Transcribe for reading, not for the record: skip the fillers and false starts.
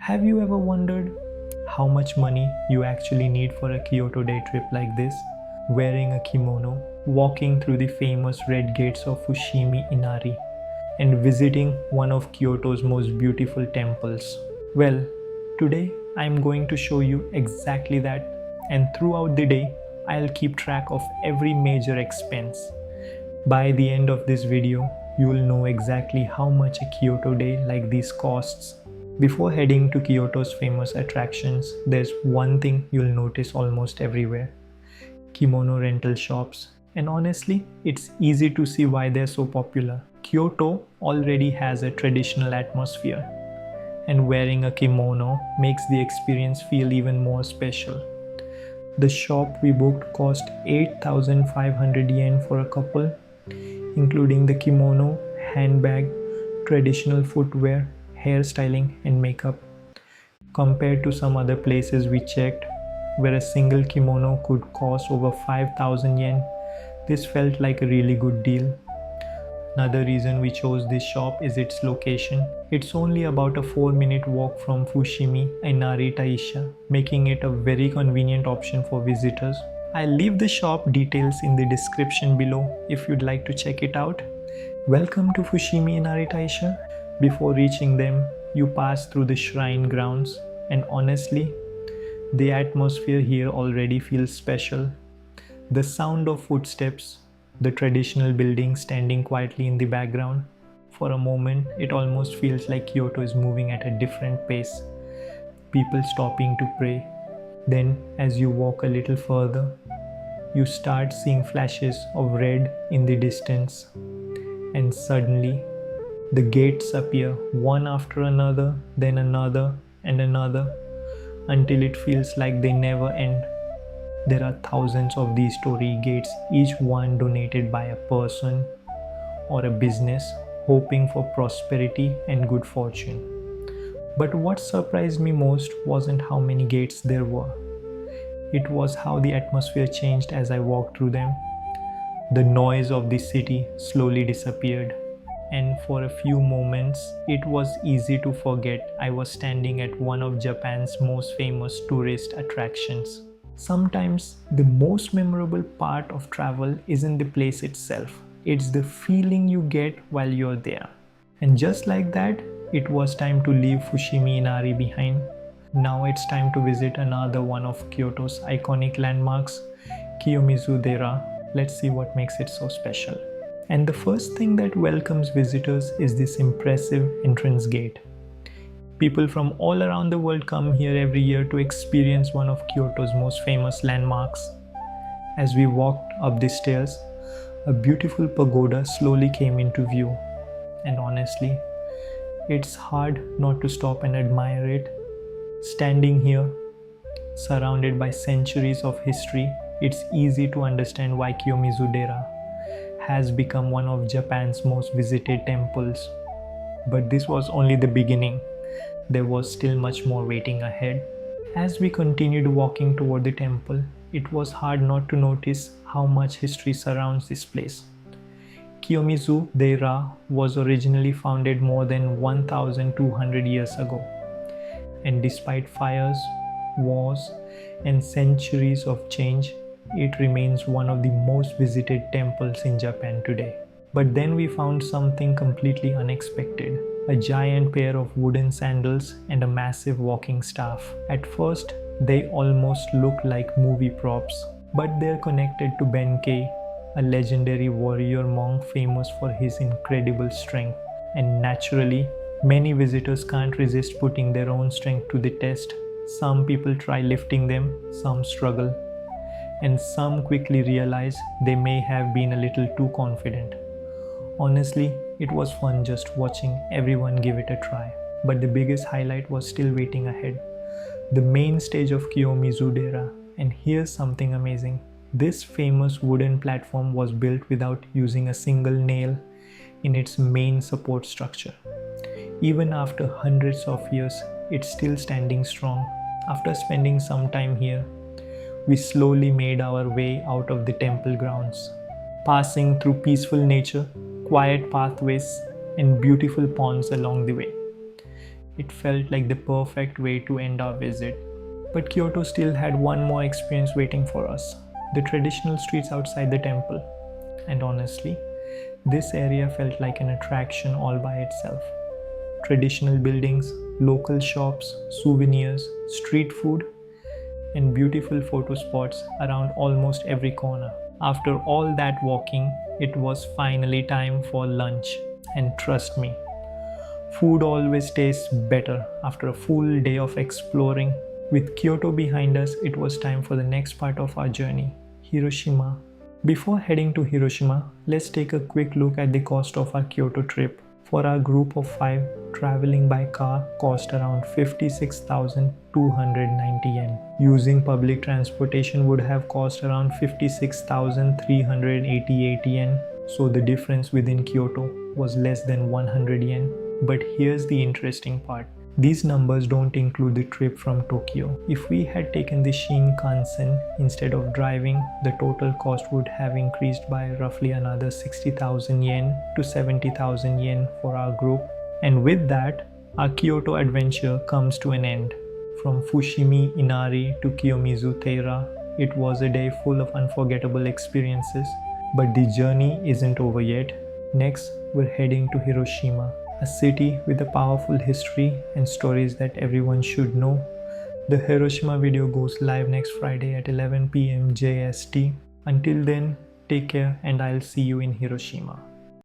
Have you ever wondered how much money you actually need for a Kyoto day trip like this? Wearing a kimono, walking through the famous red gates of Fushimi Inari, and visiting one of Kyoto's most beautiful temples. Well, today I'm going to show you exactly that, and throughout the day, I'll keep track of every major expense. By the end of this video, you will know exactly how much a Kyoto day like this costs. Before heading to Kyoto's famous attractions, there's one thing you'll notice almost everywhere: kimono rental shops. And honestly, it's easy to see why they're so popular. Kyoto already has a traditional atmosphere, and wearing a kimono makes the experience feel even more special. The shop we booked cost 8,500 yen for a couple, including the kimono, handbag, traditional footwear, hairstyling and makeup. Compared to some other places we checked, where a single kimono could cost over 5,000 yen, this felt like a really good deal. Another reason we chose this shop is its location. It's only about a 4-minute walk from Fushimi Inari Taisha, making it a very convenient option for visitors. I'll leave the shop details in the description below if you'd like to check it out. Welcome to Fushimi Inari Taisha. Before reaching them, you pass through the shrine grounds, and honestly, the atmosphere here already feels special. The sound of footsteps, the traditional buildings standing quietly in the background. For a moment, it almost feels like Kyoto is moving at a different pace. People stopping to pray. Then, as you walk a little further, you start seeing flashes of red in the distance. And suddenly, the gates appear one after another, then another and another, until it feels like they never end. There are thousands of these Torii gates, each one donated by a person or a business hoping for prosperity and good fortune. But what surprised me most wasn't how many gates there were. It was how the atmosphere changed as I walked through them. The noise of the city slowly disappeared, and for a few moments it was easy to forget I was standing at one of Japan's most famous tourist attractions. Sometimes the most memorable part of travel isn't the place itself, it's the feeling you get while you're there. And just like that, it was time to leave Fushimi Inari behind. Now it's time to visit another one of Kyoto's iconic landmarks, Kiyomizu-Dera. Let's see what makes it so special. And the first thing that welcomes visitors is this impressive entrance gate. People from all around the world come here every year to experience one of Kyoto's most famous landmarks. As we walked up the stairs, a beautiful pagoda slowly came into view. And honestly, it's hard not to stop and admire it. Standing here, surrounded by centuries of history, it's easy to understand why Kiyomizu-Dera has become one of Japan's most visited temples. But this was only the beginning. There was still much more waiting ahead. As we continued walking toward the temple, it was hard not to notice how much history surrounds this place. Kiyomizu-Dera was originally founded more than 1,200 years ago. And despite fires, wars, and centuries of change, it remains one of the most visited temples in Japan today. But then we found something completely unexpected: a giant pair of wooden sandals and a massive walking staff. At first, they almost look like movie props, but they're connected to Benkei, a legendary warrior monk famous for his incredible strength. And naturally, many visitors can't resist putting their own strength to the test. Some people try lifting them, some struggle, and some quickly realize they may have been a little too confident. Honestly, it was fun just watching everyone give it a try. But the biggest highlight was still waiting ahead: the main stage of Kiyomizu-Dera. And here's something amazing. This famous wooden platform was built without using a single nail in its main support structure. Even after hundreds of years, it's still standing strong. After spending some time here, we slowly made our way out of the temple grounds, passing through peaceful nature, quiet pathways, and beautiful ponds along the way. It felt like the perfect way to end our visit. But Kyoto still had one more experience waiting for us: the traditional streets outside the temple. And honestly, this area felt like an attraction all by itself. Traditional buildings, local shops, souvenirs, street food, and beautiful photo spots around almost every corner. After all that walking, it was finally time for lunch. And trust me, food always tastes better after a full day of exploring. With Kyoto behind us, it was time for the next part of our journey, Hiroshima. Before heading to Hiroshima, let's take a quick look at the cost of our Kyoto trip. For our group of 5, traveling by car cost around 56,290 yen. Using public transportation would have cost around 56,388 yen. So the difference within Kyoto was less than 100 yen. But here's the interesting part. These numbers don't include the trip from Tokyo. If we had taken the Shinkansen instead of driving, the total cost would have increased by roughly another 60,000 yen to 70,000 yen for our group. And with that, our Kyoto adventure comes to an end. From Fushimi Inari to Kiyomizu-Dera, it was a day full of unforgettable experiences. But the journey isn't over yet. Next, we're heading to Hiroshima, a city with a powerful history and stories that everyone should know. The Hiroshima video goes live next Friday at 11 p.m. JST. Until then, take care and I'll see you in Hiroshima.